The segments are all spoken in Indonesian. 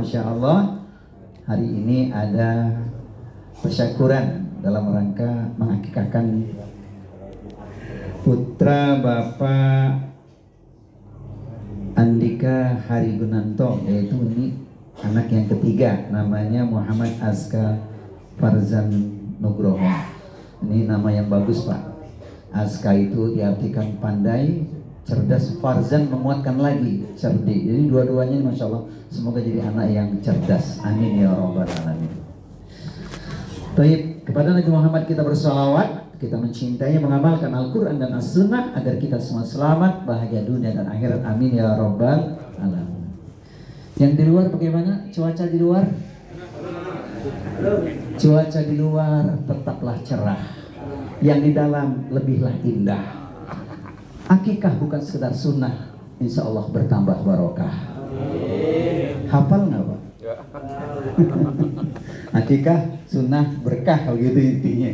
Masya Allah, hari ini ada persyakuran dalam rangka mengakikahkan putra Bapak Andika Harigunanto, yaitu ini anak yang ketiga, namanya Muhammad Aska Farzan Nugroho. Ini nama yang bagus Pak. Aska itu diartikan pandai, cerdas, Farzan menguatkan lagi, cerdik. Jadi dua-duanya Masya Allah, semoga jadi anak yang cerdas. Amin ya Rabbal Alamin. Baik, kepada Nabi Muhammad kita bersalawat, kita mencintainya, mengamalkan Al-Quran dan As-Sunnah agar kita semua selamat, bahagia dunia dan akhirat. Amin ya Rabbal Alamin. Yang di luar bagaimana? Cuaca di luar? Cuaca di luar tetaplah cerah. Yang di dalam lebihlah indah. Akikah bukan sekedar sunnah, insya Allah bertambah barokah. Hafal nggak Pak? Akikah sunnah berkah, gitu intinya.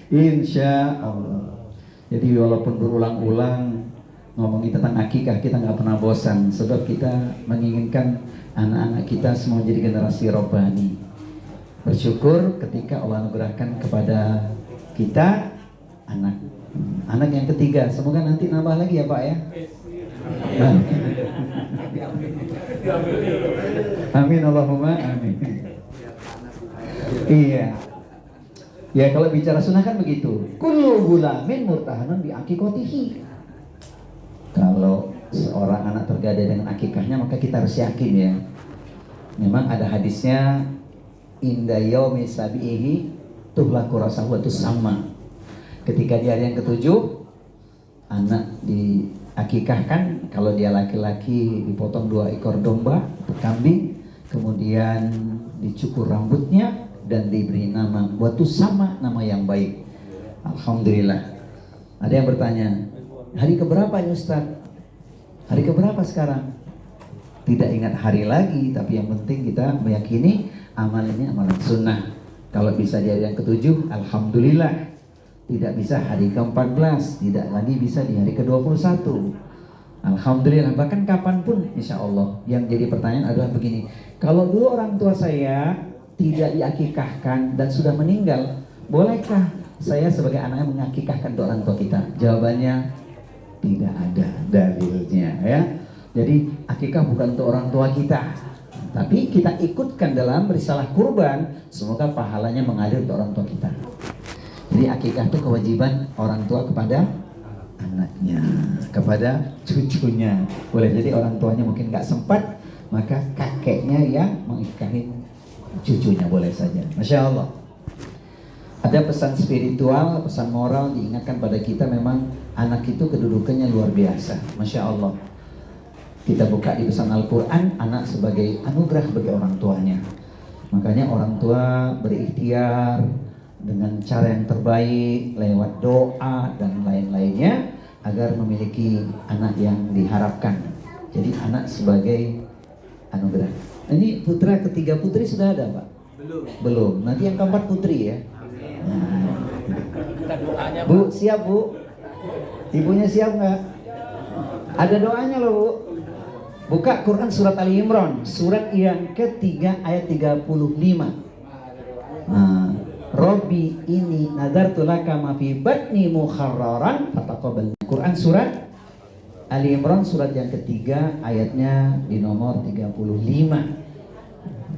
Insya Allah. Jadi walaupun berulang-ulang ngomongin tentang akikah, kita nggak pernah bosan, sebab kita menginginkan anak-anak kita semua jadi generasi robbani. Bersyukur ketika Allah anugerahkan kepada kita anak yang ketiga. Semoga nanti nambah lagi ya Pak ya. Amin Allahumma amin. Iya. Ya kalau bicara sunnah kan begitu. Kullu gulamin murtahanun bi akikotihi. Kalau seorang anak tergadai dengan akikahnya, maka kita harus yakin ya. Memang ada hadisnya, inda yaumi sabihi tuhlaku rasahu sama. Ketika di hari yang ketujuh, anak diakikahkan. Kalau dia laki-laki dipotong 2 ekor domba atau kambing, kemudian dicukur rambutnya dan diberi nama watu sama, nama yang baik. Alhamdulillah. Ada yang bertanya, hari keberapa ya Ustaz? Hari keberapa sekarang? Tidak ingat hari lagi, tapi yang penting kita meyakini amal ini amalan sunnah. Kalau bisa di hari yang ketujuh, alhamdulillah. Tidak bisa hari ke-14, tidak lagi bisa di hari ke-21. Alhamdulillah, bahkan kapanpun insya Allah. Yang jadi pertanyaan adalah begini, kalau dulu orang tua saya tidak diakikahkan dan sudah meninggal, bolehkah saya sebagai anaknya mengakikahkan orang tua kita? Jawabannya tidak ada dalilnya ya. Jadi akikah bukan untuk orang tua kita, tapi kita ikutkan dalam risalah kurban, semoga pahalanya mengalir untuk orang tua kita. Jadi akikah itu kewajiban orang tua kepada anaknya, kepada cucunya. Boleh jadi orang tuanya mungkin nggak sempat, maka kakeknya yang mengikahin cucunya, boleh saja. Masya Allah. Ada pesan spiritual, pesan moral diingatkan pada kita. Memang anak itu kedudukannya luar biasa. Masya Allah. Kita buka di pesan Al-Quran, anak sebagai anugerah bagi orang tuanya. Makanya orang tua berikhtiar dengan cara yang terbaik, lewat doa dan lain-lainnya, agar memiliki anak yang diharapkan. Jadi anak sebagai anugerah. Ini putra ketiga, putri sudah ada Pak? Belum. Nanti yang keempat putri ya. Nah. Bu, siap Bu? Ibunya siap nggak? Ada doanya loh Bu. Buka Quran surat Ali Imran, surat yang ketiga ayat 35. Nah, Robbi ini nadartu laka ma fi batni muharraran fataqabbal. Quran surat Ali Imran surat yang ketiga ayatnya di nomor 35.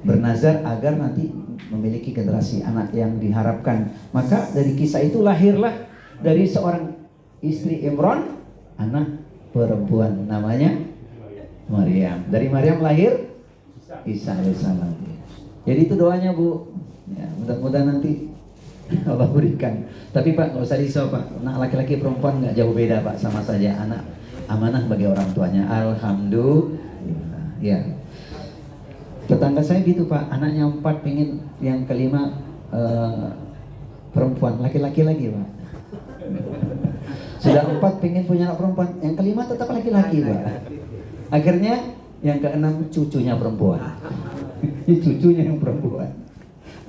Bernazar agar nanti memiliki generasi anak yang diharapkan. Maka dari kisah itu lahirlah dari seorang istri Imran anak perempuan namanya Maryam. Dari Maryam lahir Isa alaihissalam. Jadi itu doanya Bu. Ya, mudah-mudahan nanti Allah berikan. Tapi Pak nggak usah risau Pak. Anak laki-laki perempuan nggak jauh beda Pak, sama saja anak amanah bagi orang tuanya. Alhamdulillah. Ya. Tetangga saya gitu Pak, anaknya 4 pengen yang kelima perempuan, laki-laki lagi Pak. Sudah 4 pengen punya anak perempuan, yang kelima tetap laki-laki Pak. Akhirnya yang ke-6 cucunya perempuan. Cucunya yang perempuan.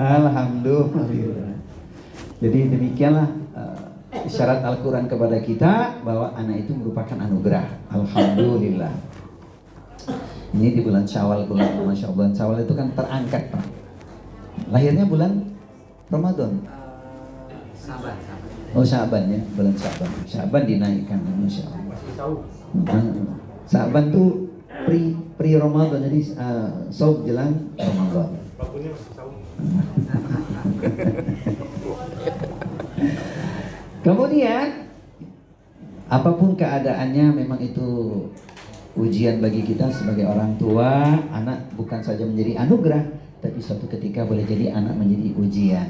Alhamdulillah. Jadi demikianlah isyarat Al-Quran kepada kita bahwa anak itu merupakan anugerah. Alhamdulillah. Ini di bulan Syawal, Masya Allah, bulan Syawal itu kan terangkat Pak. Lahirnya bulan Ramadan. Sabar. Oh Syaban ya, bulan Syaban. Syaban dinaikkan, Masya Allah. Syaban tuh pre Ramadan, jadi saum jelang Ramadan. Bakunya masih tahu. Kemudian apapun keadaannya, memang itu ujian bagi kita sebagai orang tua. Anak bukan saja menjadi anugerah, tapi suatu ketika boleh jadi anak menjadi ujian.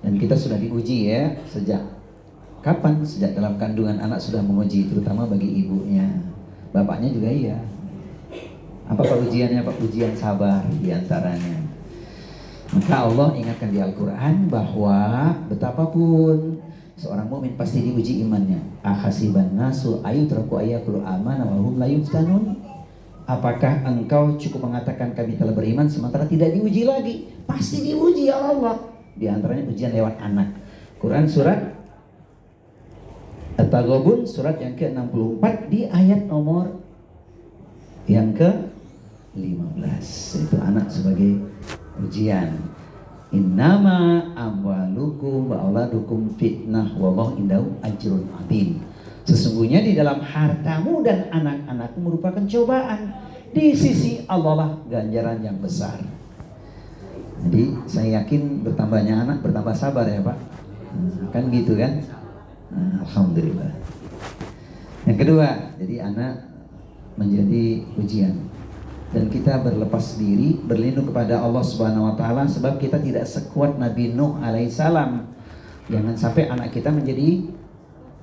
Dan kita sudah diuji ya, sejak kapan? Sejak dalam kandungan anak sudah menguji, terutama bagi ibunya. Bapaknya juga iya. Apa Pak ujiannya Pak? Ujian sabar diantaranya. Maka Allah ingatkan di Al-Quran bahwa betapapun seorang mukmin pasti diuji imannya. Ahasiban nasu ayutraku ayakulu amana wa hum la yuftanun. Apakah engkau cukup mengatakan kami telah beriman sementara tidak diuji lagi? Pasti diuji ya Allah. Di antaranya ujian lewat anak. Quran surat At-Taghabun surat yang ke-64 di ayat nomor yang ke-15. Itu anak sebagai ujian. Innama amwalukum wa auladukum fitnah wallahu indahu ajrun adzim. Sesungguhnya di dalam hartamu dan anak-anakmu merupakan cobaan. Di sisi Allah lah ganjaran yang besar. Jadi saya yakin bertambahnya anak bertambah sabar ya Pak. Kan gitu kan? Alhamdulillah. Yang kedua, jadi anak menjadi ujian. Dan kita berlepas diri, berlindung kepada Allah Subhanahu wa taala, sebab kita tidak sekuat Nabi Nuh alaihissalam. Jangan sampai anak kita menjadi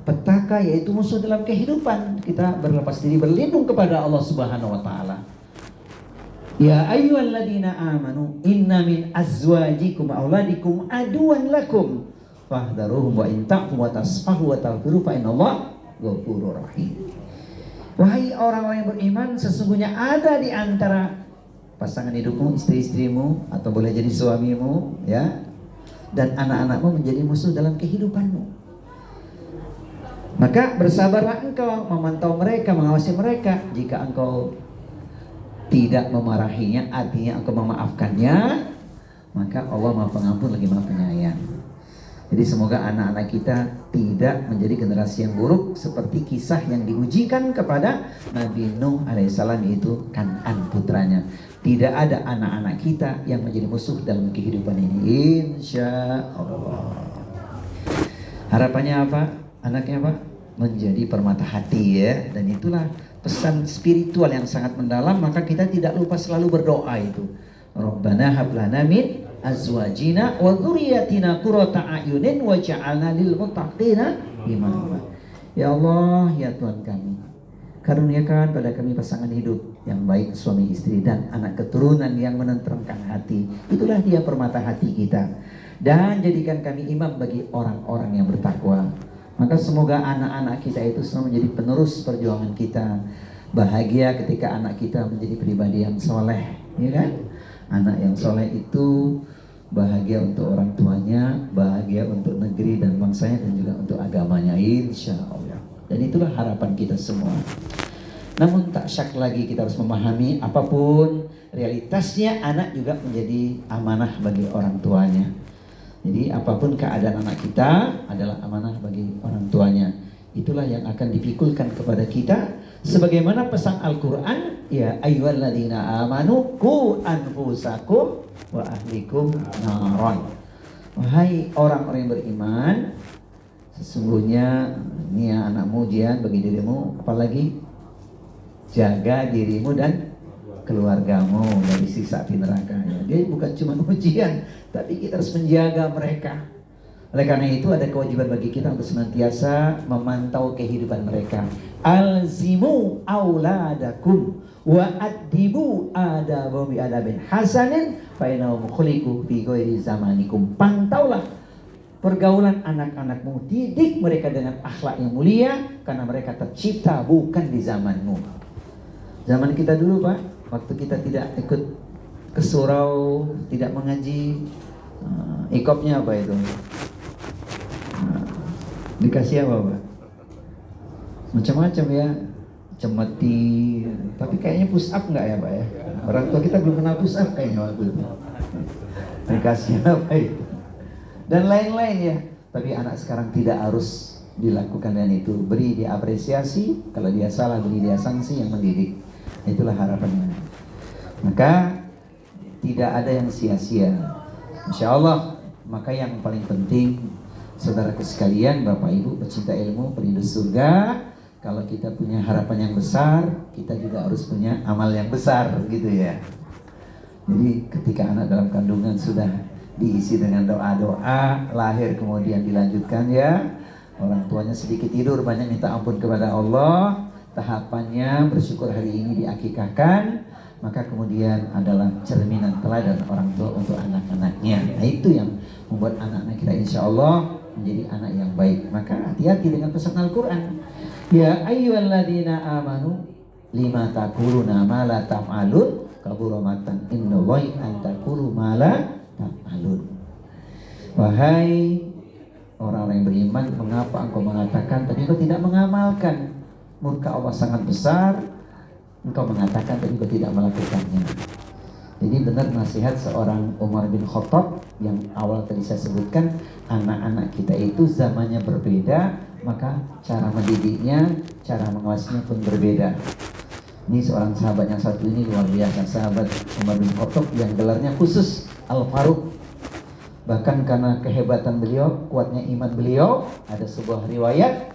petaka, yaitu musuh dalam kehidupan. Kita berlepas diri, berlindung kepada Allah Subhanahu wa taala. Ya ayyuhalladzina amanu inna min azwajikum wa auladikum aduwan lakum fahdharuhum wa in ta'fu wa tasfahu wa taghfiru fa innallaha ghafurur rahim. Wahai orang-orang yang beriman, sesungguhnya ada di antara pasangan hidupmu, istri-istrimu, atau boleh jadi suamimu, ya, dan anak-anakmu menjadi musuh dalam kehidupanmu. Maka bersabarlah engkau memantau mereka, mengawasi mereka. Jika engkau tidak memarahinya, artinya engkau memaafkannya, maka Allah Maha Pengampun lagi Maha Penyayang. Jadi semoga anak-anak kita tidak menjadi generasi yang buruk seperti kisah yang diujikan kepada Nabi Nuh alaihissalam, yaitu Kan'an putranya. Tidak ada anak-anak kita yang menjadi musuh dalam kehidupan ini, insya Allah. Harapannya apa? Anaknya apa? Menjadi permata hati ya. Dan itulah pesan spiritual yang sangat mendalam. Maka kita tidak lupa selalu berdoa itu. Rabbana hab lana min azwajina wa dzurriyyatina qurrata a'yunin waj'alna lil muttaqina imama. Ya Allah, ya Tuhan kami, karuniakan pada kami pasangan hidup yang baik, suami istri dan anak keturunan yang menenteramkan hati. Itulah dia permata hati kita. Dan jadikan kami imam bagi orang-orang yang bertakwa. Maka semoga anak-anak kita itu selalu menjadi penerus perjuangan kita. Bahagia ketika anak kita menjadi pribadi yang soleh, ya kan? Anak yang soleh itu bahagia untuk orang tuanya, bahagia untuk negeri dan bangsanya, dan juga untuk agamanya, insya Allah. Dan itulah harapan kita semua. Namun tak syak lagi kita harus memahami, apapun realitasnya, anak juga menjadi amanah bagi orang tuanya. Jadi apapun keadaan anak kita adalah amanah bagi orang tuanya. Itulah yang akan dipikulkan kepada kita. Sebagaimana pesan Al-Quran, ya ayyuhalladzina amanu qu anfusakum wa ahlikum naron. Wahai orang-orang yang beriman, sesungguhnya ini ya anakmu ujian bagi dirimu, apalagi jaga dirimu dan keluargamu dari siksa api neraka. Dia bukan cuma ujian, tapi kita harus menjaga mereka. Oleh karena itu ada kewajiban bagi kita untuk senantiasa memantau kehidupan mereka. Alzimu auladakum wa adibu adabu bi adabin hasanin fa innahum khuliqu fi ghairi zamanikum. Pantaulah pergaulan anak-anakmu, didik mereka dengan akhlak yang mulia, karena mereka tercipta bukan di zamanmu. Zaman kita dulu Pak, waktu kita tidak ikut ke surau, tidak mengaji, ikopnya apa itu? Dikasih apa Pak? Macam-macam ya. cemeti, tapi kayaknya push up nggak ya Pak ya? Orang tua kita belum kenal push up kayaknya waktu itu. Dikasih apa itu? Dan lain-lain ya. Tapi anak sekarang tidak harus dilakukan dengan itu. Beri dia apresiasi, kalau dia salah beri dia sanksi yang mendidik. Itulah harapannya. Maka tidak ada yang sia-sia. Insya Allah. Maka yang paling penting, saudaraku sekalian, Bapak Ibu pecinta ilmu, perindu surga, kalau kita punya harapan yang besar, kita juga harus punya amal yang besar, gitu ya. Jadi ketika anak dalam kandungan sudah diisi dengan doa-doa, lahir kemudian dilanjutkan ya, orang tuanya sedikit tidur, banyak minta ampun kepada Allah, tahapannya bersyukur hari ini diakikahkan, maka kemudian adalah cerminan teladan orang tua untuk anak-anaknya. Nah itu yang membuat anak-anak kita insya Allah menjadi anak yang baik. Maka hati-hati dengan pesan Al-Quran. Ya ayyuhalladzina amanu lima taquluna ma la taf'alun kabura maqtan indallahi an taqulu ma la taf'alun. Wahai orang-orang yang beriman, mengapa engkau mengatakan tapi engkau tidak mengamalkan? Murka Allah sangat besar. Engkau mengatakan tapi engkau tidak melakukannya. Jadi benar nasihat seorang Umar bin Khattab yang awal tadi saya sebutkan, anak-anak kita itu zamannya berbeda, maka cara mendidiknya, cara mengawasinya pun berbeda. Ini seorang sahabat yang satu ini luar biasa, sahabat Umar bin Khattab yang gelarnya khusus Al-Faruq. Bahkan karena kehebatan beliau, kuatnya iman beliau, ada sebuah riwayat,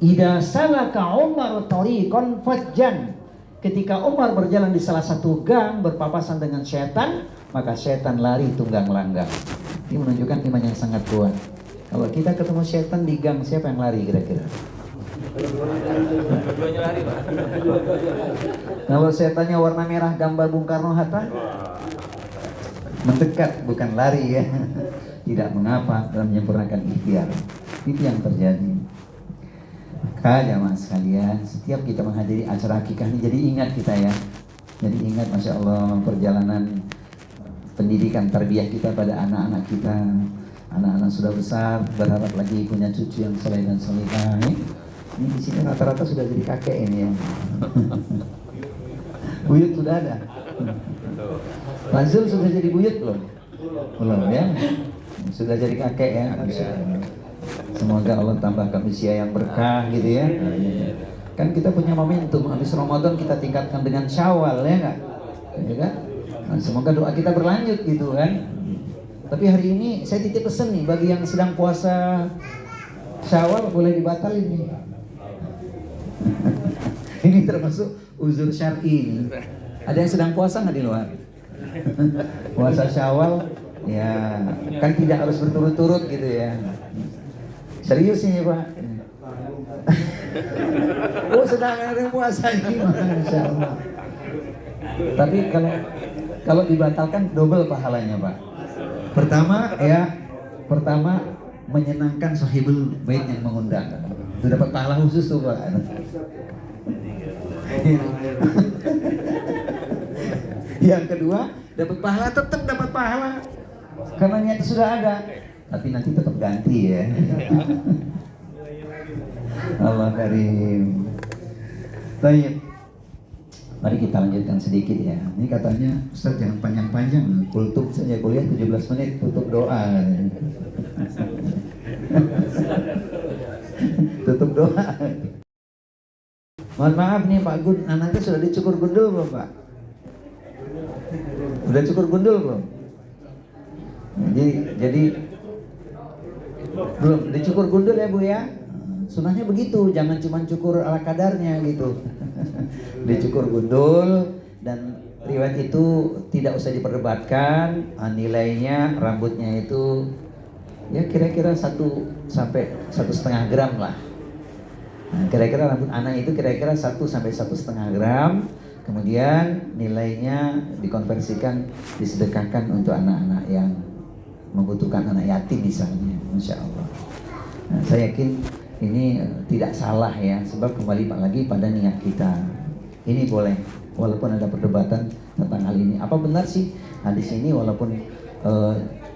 idza salaka Umar tariqan fajjan. Ketika Umar berjalan di salah satu gang berpapasan dengan setan, maka setan lari tunggang langgang. Ini menunjukkan iman yang sangat kuat. Kalau kita ketemu setan di gang, siapa yang lari kira-kira? Kalau setannya warna merah gambar Bung Karno Hatta, mendekat bukan lari ya. Tidak mengapa dalam menyempurnakan ikhtiar. Itu yang terjadi. Maka jamaah sekalian, setiap kita menghadiri acara akikah ini jadi ingat kita ya. Jadi ingat Masya Allah perjalanan pendidikan tarbiyah kita pada anak-anak kita. Anak-anak sudah besar, berharap lagi punya cucu yang soleh dan solehah. Ini di sini rata-rata sudah jadi kakek ini ya. Buyut sudah ada. Manzul sudah jadi buyut belum? Belum ya. Sudah jadi kakek ya. Semoga Allah tambahkan usia yang berkah gitu ya. Kan kita punya momentum, habis Ramadan kita tingkatkan dengan Syawal ya enggak? Ya kan? Nah, semoga doa kita berlanjut gitu kan. Tapi hari ini saya titip pesan nih bagi yang sedang puasa Syawal boleh dibatalin nih. Ini termasuk uzur syar'i. Ada yang sedang puasa nggak di luar? Puasa Syawal ya kan tidak harus berturut-turut gitu ya. Serius ini Pak. Oh sedang ada puasa ini, Masya Allah. Tapi kalau dibatalkan double pahalanya Pak. Pertama menyenangkan sahibul bait yang mengundang. Itu dapat pahala khusus tuh Pak. Yang kedua dapat pahala, tetap dapat pahala karena niat sudah ada. Tapi nanti tetap ganti ya. Allah karim. Baik. Mari kita lanjutkan sedikit ya. Ini katanya Ustaz jangan panjang-panjang. Kultum saja kuliah 17 menit, tutup doa. Tutup doa. Mohon maaf nih Pak Gun, anaknya sudah dicukur gundul belum Pak? Sudah cukur gundul belum? Jadi belum dicukur gundul ya Bu ya. Sunahnya begitu, jangan cuma cukur ala kadarnya gitu. Dicukur gundul dan riwayat itu tidak usah diperdebatkan. Nilainya rambutnya itu ya kira-kira 1 sampai 1,5 gram lah. Nah, kira-kira rambut anak itu kira-kira 1 sampai 1,5 gram. Kemudian nilainya dikonversikan, disedekahkan untuk anak-anak yang membutuhkan, anak yatim misalnya, Masya Allah. Nah, saya yakin ini tidak salah ya, sebab kembali lagi pada niat kita. Ini boleh, walaupun ada perdebatan tentang hal ini. Apa benar sih hadis ini walaupun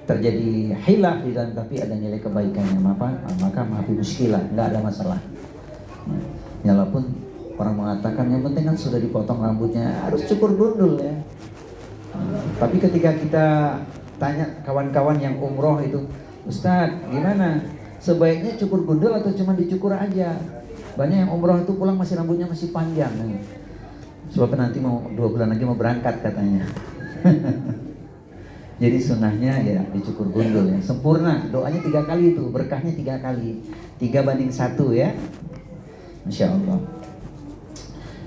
terjadi hilaf dan tapi ada nilai kebaikannya, maka maafi muskilah, nggak ada masalah. Ya, walaupun Orang mengatakan yang penting kan sudah dipotong rambutnya, harus cukur gundul ya. Tapi ketika kita tanya kawan-kawan yang umroh itu, Ustadz gimana? Sebaiknya cukur gundul atau cuma dicukur aja? Banyak yang umroh itu pulang masih rambutnya masih panjang. Sebab nanti mau 2 bulan lagi mau berangkat katanya. Jadi sunnahnya ya dicukur gundul ya. Sempurna, doanya 3 kali itu, berkahnya 3 kali. 3:1 ya. Masya Allah.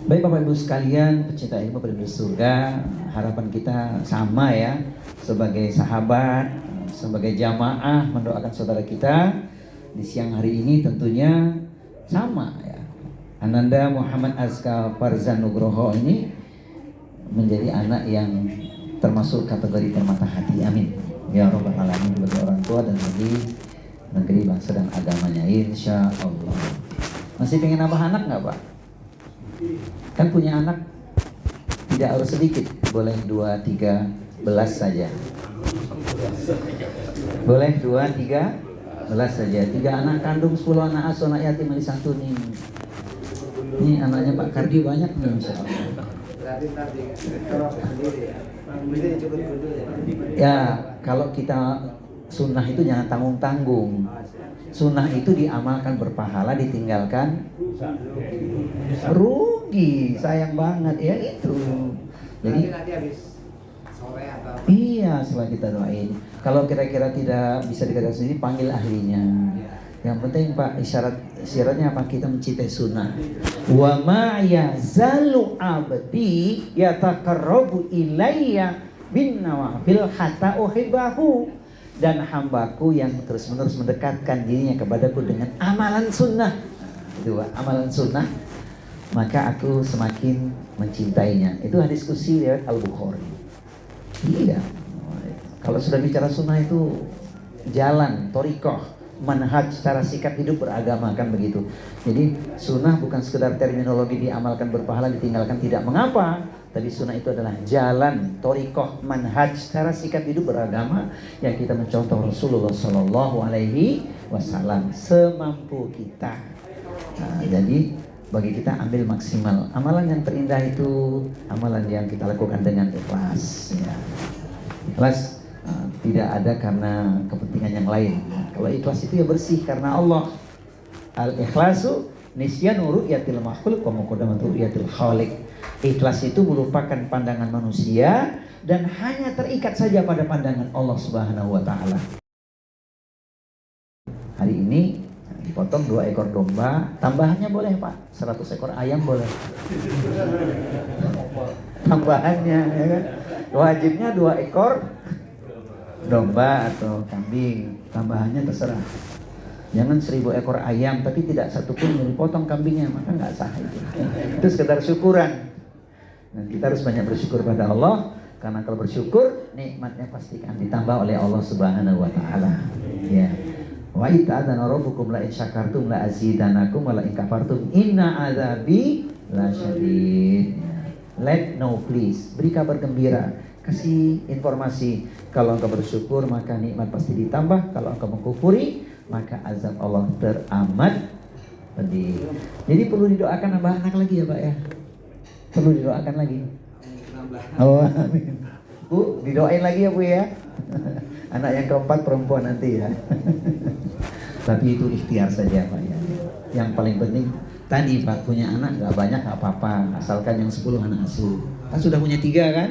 Baik Bapak Ibu sekalian, pecinta ilmu penduduk surga, harapan kita sama ya, sebagai sahabat, sebagai jamaah mendoakan saudara kita di siang hari ini tentunya sama ya. Ananda Muhammad Azka Farzan Nugroho ini menjadi anak yang termasuk kategori permata hati, amin ya rabbal alamin, bagi orang tua dan bagi negeri, bangsa dan agamanya, insya Allah. Masih pengen nambah anak nggak Pak? Kan punya anak tidak harus sedikit, boleh 2, 3, 11 saja. Boleh 2, 3, 11 saja. 3 anak kandung, 10 anak asuh, anak yatim disantuni. Ini anaknya Pak Kardi banyak nih, insya Allah. Ya, kalau kita sunnah itu jangan tanggung-tanggung. Sunnah itu diamalkan berpahala, ditinggalkan rugi, sayang banget ya itu. Jadi nanti habis sore atau iya, setelah kita doain. Kalau kira-kira tidak bisa dikerjakan sendiri, panggil ahlinya. Yang penting Pak, syaratnya apa? Kita mencintai sunnah. Wa ma yazalu abdi yataqarrabu ilayya bin nawafil hatta uhibbahu. Dan hambaku yang terus-menerus mendekatkan dirinya kepadaku dengan amalan sunnah. Itu amalan sunnah, maka aku semakin mencintainya. Itu hadis qudsi riwayat Al-Bukhari. Iya. Kalau sudah bicara sunnah itu jalan, thariqah, manhaj, cara sikap hidup beragama, kan begitu. Jadi sunnah bukan sekedar terminologi diamalkan berpahala, ditinggalkan tidak mengapa. Tapi sunnah itu adalah jalan, thariqah, manhaj, cara sikap hidup beragama yang kita mencontoh Rasulullah Sallallahu Alaihi Wasallam semampu kita. Nah, jadi bagi kita ambil maksimal. Amalan yang terindah itu amalan yang kita lakukan dengan ikhlas. Ya. Ikhlas tidak ada karena kepentingan yang lain. Kalau ikhlas itu ya bersih karena Allah. Al-ikhlasu nisyanu ru'yatil makhluq wa muqaddamatu ru'yatil khaliq. Ikhlas itu merupakan pandangan manusia dan hanya terikat saja pada pandangan Allah Subhanahu wa taala. Hari ini dipotong 2 ekor domba, tambahannya boleh Pak, 100 ekor ayam boleh. Tambahannya ya kan. Wajibnya 2 ekor domba atau kambing, tambahannya terserah. Jangan 1000 ekor ayam tapi tidak satupun yang dipotong kambingnya, maka nggak sah itu. Itu sekedar syukuran. Dan kita harus banyak bersyukur pada Allah, karena kalau bersyukur nikmatnya pasti akan ditambah oleh Allah Subhanahu wa taala. Ya. Wa ita'adana rabbukum la in syakartum la azidanakum wa la in kafartum inna adzabi lasyadid. Let no please, beri kabar gembira, kasih informasi. Kalau engkau bersyukur maka nikmat pasti ditambah, kalau engkau mengkufuri maka azab Allah teramat pedih. Jadi perlu didoakan nambah anak lagi ya Pak ya. Perlu didoakan lagi. Oh, amin. Bu, didoain lagi ya Bu ya. Anak yang keempat perempuan nanti ya. Tapi itu ikhtiar saja Pak ya. Yang paling penting tadi Pak, punya anak nggak banyak nggak apa-apa, asalkan yang 10 anak asuh. Kan sudah punya 3 kan?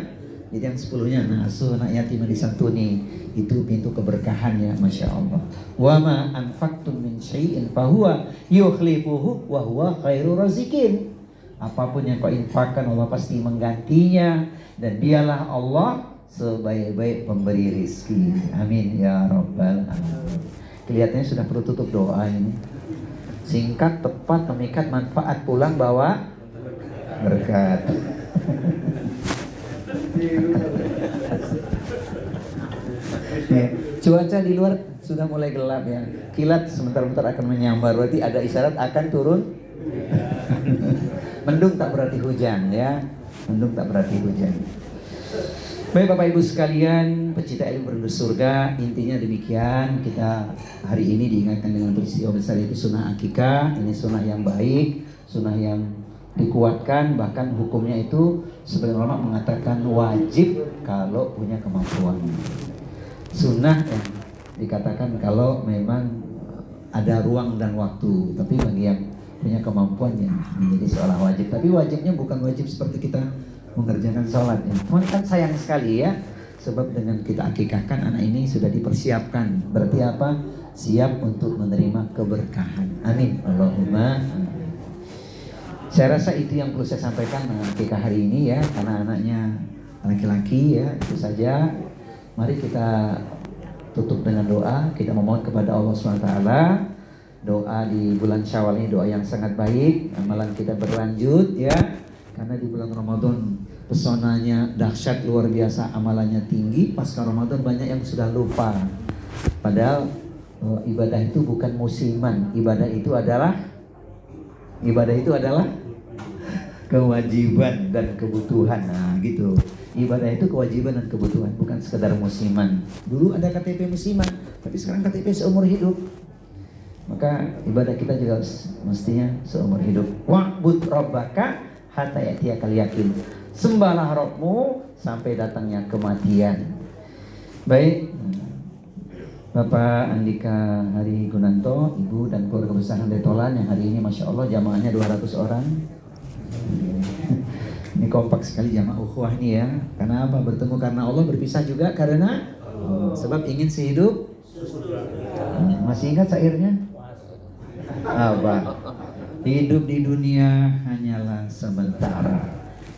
Jadi yang 10-nya anak asuh, anak yatim disantuni. Itu pintu keberkahannya, Masya Allah. Wa ma anfaqtum min syai'in fahuwa yukhlifuhu wa huwa khairu razikin. Apapun yang kau infakkan Allah pasti menggantinya, dan dialah Allah sebaik-baik pemberi rizki. Amin ya rabbal alamin. Kelihatannya sudah perlu tutup doa ini. Singkat, tepat, memikat, manfaat, pulang bawa berkat. Ya, cuaca di luar sudah mulai gelap ya. Kilat sebentar-bentar akan menyambar, berarti ada isyarat akan turun. Mendung tak berarti hujan ya. Mendung tak berarti hujan. Baik Bapak Ibu sekalian, pecinta ilmu penduduk surga, intinya demikian. Kita hari ini diingatkan dengan peristiwa besar, itu sunnah akikah. Ini sunnah yang baik, sunnah yang dikuatkan, bahkan hukumnya itu sebagian ulama mengatakan wajib kalau punya kemampuan. Sunnah yang dikatakan kalau memang ada ruang dan waktu, tapi bagi yang punya kemampuan yang menjadi seolah wajib. Tapi wajibnya bukan wajib seperti kita mengerjakan sholat ya. Cuman kan sayang sekali ya, sebab dengan kita akikahkan anak ini sudah dipersiapkan. Berarti apa? Siap untuk menerima keberkahan. Amin. Allahumma amin. Saya rasa itu yang perlu saya sampaikan akikah hari ini ya, karena anaknya laki-laki ya. Itu saja. Mari kita tutup dengan doa. Kita memohon kepada Allah SWT. Doa di bulan Syawal ini doa yang sangat baik. Amalan kita berlanjut ya, karena di bulan Ramadan pesonanya dahsyat luar biasa, amalannya tinggi. Pasca Ramadan banyak yang sudah lupa. Padahal ibadah itu bukan musiman. Ibadah itu adalah kewajiban dan kebutuhan. Nah gitu. Ibadah itu kewajiban dan kebutuhan, bukan sekedar musiman. Dulu ada KTP musiman, tapi sekarang KTP seumur hidup. Maka ibadah kita juga mestinya seumur hidup. Wa'bud rabbaka hatta ya'tiyakal yaqin. Sembahlah Rabbmu sampai datangnya kematian. Baik, Bapak Andika Hari Gunanto, Ibu dan keluarga besar Handetolan yang hari ini Masya Allah jamaahnya 200 orang. Ini kompak sekali jamaah ukhuwah ini ya. Karena apa? Bertemu karena Allah, berpisah juga karena sebab ingin sehidup. Masih ingat syairnya? Apa? Hidup di dunia hanyalah sementara,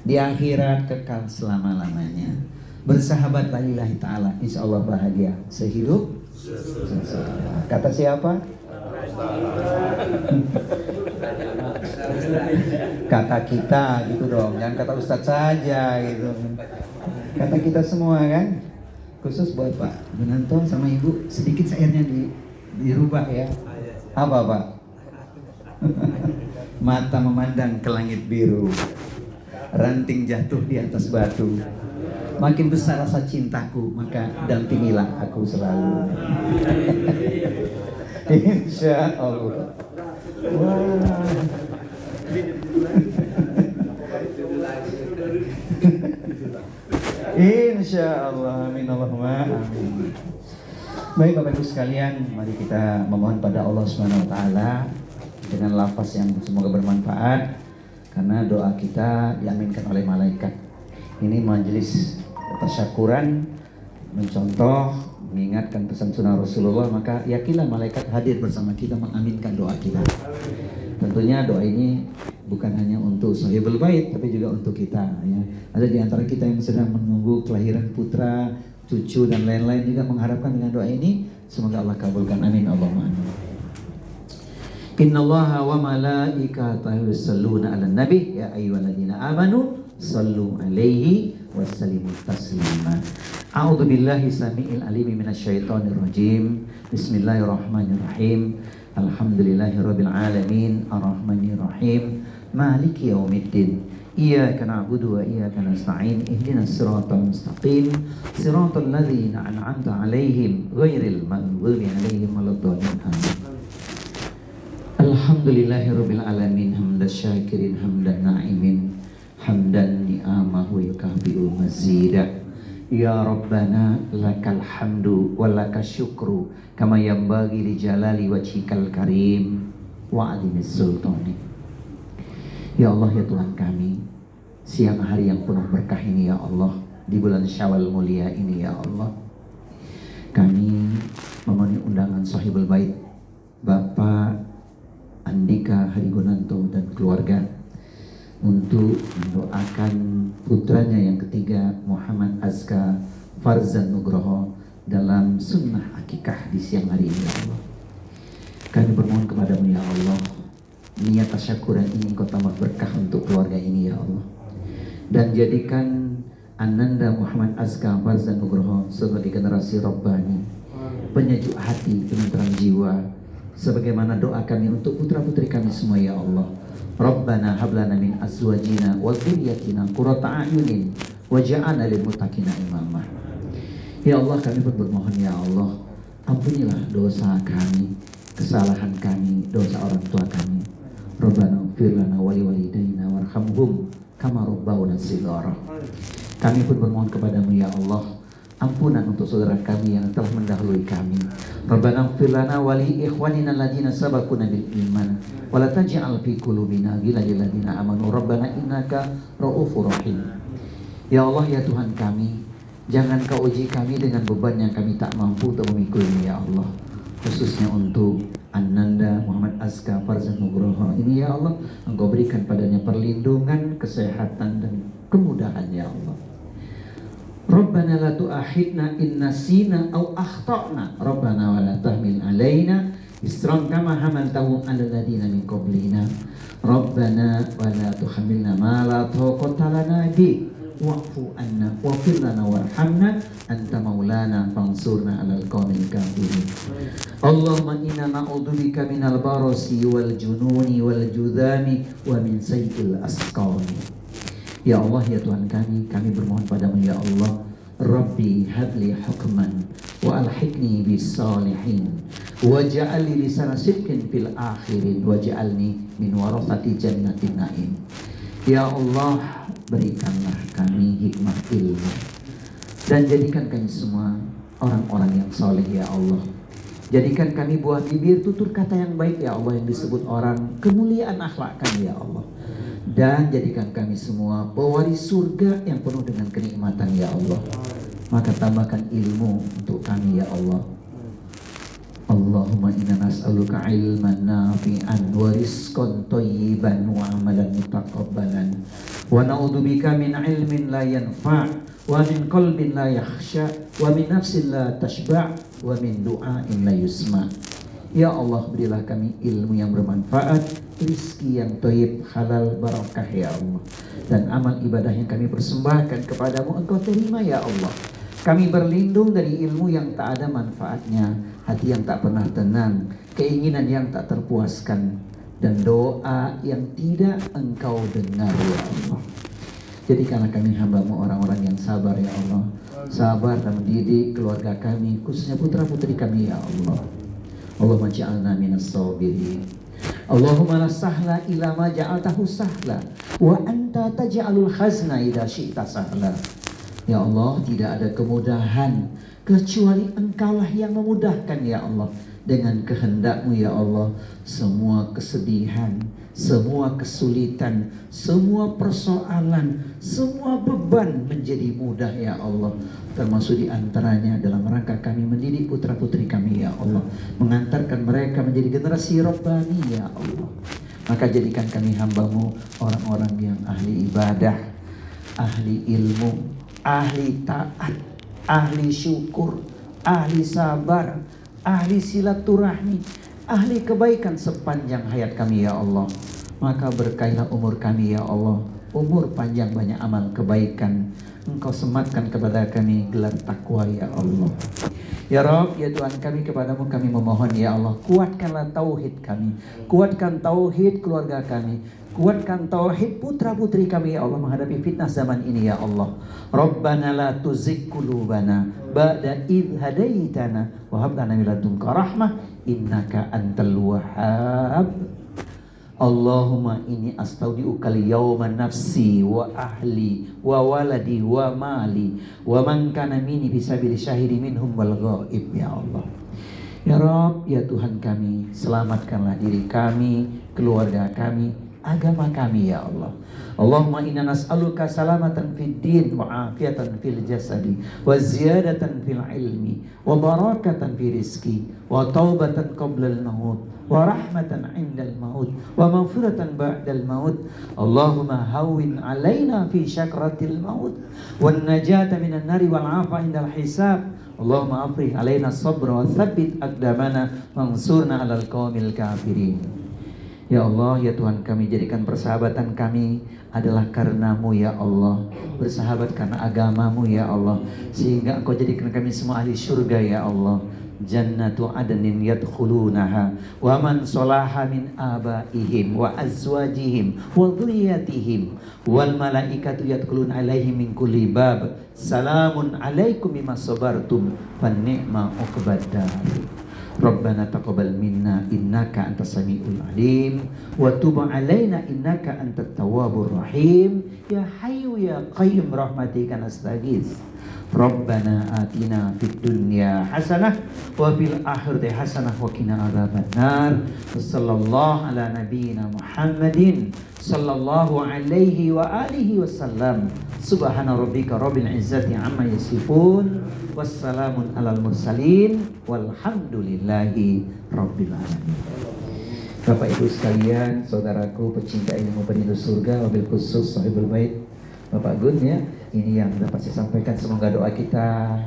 di akhirat kekal selama-lamanya. Bersahabatlah lillahi ta'ala, insya Allah bahagia sehidup sesudah. Kata siapa? Kata kita gitu dong, jangan kata Ustadz saja gitu. Kata kita semua kan, khusus buat Pak Gunanto sama Ibu. Sedikit syairnya dirubah ya. Apa Pak? Mata memandang ke langit biru, ranting jatuh di atas batu. Makin besar rasa cintaku, maka dampingilah aku selalu. Insya Allah. Wah. Insya Allah. Amin Allahumma amin. Baik Bapak Ibu sekalian, mari kita memohon pada Allah Subhanahu wa taala dengan lafaz yang semoga bermanfaat, karena doa kita diaminkan oleh malaikat. Ini majelis tasyakuran, mencontoh, mengingatkan pesan sunnah Rasulullah, maka yakinlah malaikat hadir bersama kita mengaminkan doa kita. Tentunya doa ini bukan hanya untuk sahibul bait, tapi juga untuk kita ya. Ada di antara kita yang sedang menunggu kelahiran putra, cucu dan lain-lain juga mengharapkan dengan doa ini. Semoga Allah kabulkan. Amin Allahumma amin. Innallaha wa malaikatahu yusholluna 'alan nabi ya ayyuhalladzina amanu shallu 'alaihi wa sallimu taslima. A'udzu billahi samiil alim minasyaitonir rajim. Bismillahirrahmanirrahim. Alhamdulillahirabbil alamin arrahmanir rahim maliki yaumiddin. Iyyaka na'budu wa iyyaka nasta'in. Ihdinas siratal mustaqim. Siratal ladzina an'amta 'alaihim ghairil maghdubi 'alaihim waladdallin. Amin. Alhamdulillahirabbil alamin hamdas syakirin hamdan na'imin hamdan ni'amahu yakahbi'u mazida. Ya Rabbana lakal hamdu wa lakas syukru kama yanbaghi li jalali wajhikal karim wa 'azimis sultani. Ya Allah ya Tuhan kami, siang hari yang penuh berkah ini ya Allah, di bulan Syawal mulia ini ya Allah, kami memenuhi undangan Sahibul Bait Bapak Andika Hari Gunanto dan keluarga untuk mendoakan putranya yang ketiga Muhammad Azka Farzan Nugroho dalam sunnah akikah di siang hari ini ya Allah. Kami bermohon kepadamu ya Allah, niat tasyakuran ini Engkau tambah berkah untuk keluarga ini ya Allah, dan jadikan Ananda Muhammad Azka Farzan Nugroho sebagai generasi Rabbani, penyejuk hati, penenteram jiwa, sebagaimana doa kami untuk putra-putri kami semua ya Allah. Rabbana hablana min azwajina wa dzurriyyatina qurrata a'yunin waj'alna lil muttaqina imama. Ya Allah, kami pun bermohon ya Allah, ampunilah dosa kami, kesalahan kami, dosa orang tua kami. Rabbana ighfir lana wa liwalidayna warhamhum kama rabbawna shighara. Kami pun bermohon kepadamu ya Allah, ampunan untuk saudara kami yang telah mendahului kami. Rabbana ighfir lana wa li ikhwanina alladziina sabaquna bil iman wa la taj'al fi qulubina ghillan lil ladziina amanu rabbana innaka ra'ufur rahim. Ya Allah, ya Tuhan kami, jangan kau uji kami dengan beban yang kami tak mampu untuk memikulnya ya Allah. Khususnya untuk Ananda Muhammad Azka Farzan Nugroho ini ya Allah, Engkau berikan padanya perlindungan, kesehatan dan kemudahan ya Allah. Rabbana la tu'akhidna in nasina aw akhtana Rabbana wa la tahmil alaina isran kama hamaltahu 'alal ladzina min qablina Rabbana wa la tuhammilna ma la taqata lana bi wa'fu anna waghfir lana warhamna anta maulana fansurna 'alal qaumil kafirin. Allahumma inna na'udzubika minal barasi wal jununi wal judhami wa min sayyi'il asqami. Ya Allah, ya Tuhan kami bermohon padamu ya Allah, Rabbi habli hukman wa alhiqni bis salihin waj'al li lisana sidqin fil akhirin waj'alni min warathati jannatin na'im. Ya Allah, berikanlah kami hikmah ilmu dan jadikan kami semua orang-orang yang soleh ya Allah. Jadikan kami buah bibir, tutur kata yang baik ya Allah, yang disebut orang kemuliaan akhlak kami ya Allah. Dan jadikan kami semua pewaris surga yang penuh dengan kenikmatan ya Allah. Maka tambahkan ilmu untuk kami ya Allah. Allahumma inna nas'aluka ilman nafi'an wa rizqan thayyiban wa amalan mutaqabbalan wa na'udzubika min ilmin la yanfa' wa min qalbin la yakhsha wa min nafsin la tashba' wa min du'ain la yusma'. Ya Allah, berilah kami ilmu yang bermanfaat, rizki yang thayyib, halal, barakah ya Allah, dan amal ibadah yang kami persembahkan kepadamu Engkau terima ya Allah. Kami berlindung dari ilmu yang tak ada manfaatnya, hati yang tak pernah tenang, keinginan yang tak terpuaskan, dan doa yang tidak Engkau dengar ya Allah. Jadikanlah kami hamba-Mu orang-orang yang sabar ya Allah, sabar dan mendidik keluarga kami, khususnya putra-putri kami ya Allah. Allahumma ja'alna minas sabirin. Allahumma la sahla illa ma ja'altahu sahla wa anta taj'alul khazna idza syi'ta sahla. Ya Allah, tidak ada kemudahan kecuali Engkaulah yang memudahkan ya Allah. Dengan kehendak-Mu ya Allah, semua kesedihan, semua kesulitan, semua persoalan, semua beban menjadi mudah ya Allah. Termasuk diantaranya dalam rangka kami mendidik putra-putri kami ya Allah, mengantarkan mereka menjadi generasi Rabbani ya Allah. Maka jadikan kami hamba-Mu orang-orang yang ahli ibadah, ahli ilmu, ahli taat, ahli syukur, ahli sabar, ahli silaturahmi, ahli kebaikan sepanjang hayat kami ya Allah. Maka berkailah umur kami ya Allah, umur panjang banyak amal kebaikan. Engkau sematkan kepada kami gelar takwa ya Allah. Ya Rabb, ya Tuhan kami, kepadamu kami memohon ya Allah, kuatkanlah tauhid kami, kuatkan tauhid keluarga kami, kuatkan tauhid putra-putri kami ya Allah menghadapi fitnah zaman ini ya Allah. Rabbana la tuzigh qulubana ba'da idh hadaitana wa hab lana min ladunka rahmah innaka antal wahhab. Allahumma inni astaudi'uka al-yawma nafsi wa ahli wa waladi wa mali wa man kana minni bisabili syahidi minhum wal ghaib ya Allah. Ya Rabb, ya Tuhan kami, selamatkanlah diri kami, keluarga kami, agama kami ya Allah. Allahumma inna nas'aluka salamatan fid din wa afiatan fil jasadi wa ziyadatan fil ilmi wa barakatan fi rizqi wa taubatan qabla al-maut wa rahmatan 'indal maut wa maghfiratan ba'dal maut. Allahumma hawwin 'alaina fi syakratil maut wan najata minan nari wal 'afa 'indal hisab. Allahumma afrih 'alaina sabra wa tsabbit aqdamana wansurna 'alal qaumil kafirin. Ya Allah, ya Tuhan kami, jadikan persahabatan kami adalah karenamu ya Allah, bersahabat karena agamamu ya Allah, sehingga Engkau jadikan kami semua ahli surga ya Allah. Jannatu adnin yadkhulunaha wa man salaha min abaihim wa azwajihim wa dhurriyyatihim wal malaikatu yadkhuluna alaihim min kulli bab. Salamun alaikum bima sabartum fan ni'ma uqbad dar. Rabbana taqabbal minna innaka antas samiul alim wa tub alaina innaka antat tawwabur rahim ya hayyu ya qayyum rahmatika nastaghits. Rabbana atina fid dunya hasanah wa fil akhirati hasanah wa qina adzabannar. Sallallahu ala nabiyyina Muhammadin sallallahu alaihi wa alihi wasallam. Subhana rabbika rabbil izzati amma yasifun wassalamun alal mursalin walhamdulillahi rabbil alamin. Bapak Ibu sekalian, saudaraku pecinta ilmu penduduk surga, wabil khusus sahibul bait Bapak Gun ya, ini yang dapat saya sampaikan. Semoga doa kita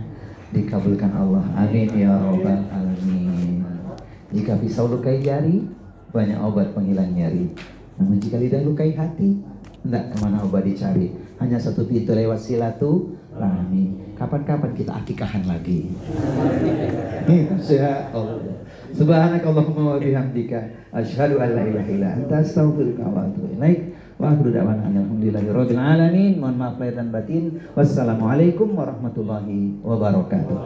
dikabulkan Allah, amin ya rabbal alamin. Jika pisau lukai jari, banyak obat penghilang nyeri. Namun jika lidah lukai hati, enggak kemana obat dicari. Hanya satu pintu lewat silaturahmi. Kapan-kapan kita akikahan lagi. Insya Allah. Subhanakallahumma wa bihamdika asyhadu an la ilaha illa anta astaghfiruka wa atubu ilaik. Wa akhiru da'wana alhamdulillahirabbil alamin. Mohon maaf lahir dan batin. Wassalamualaikum warahmatullahi wabarakatuh.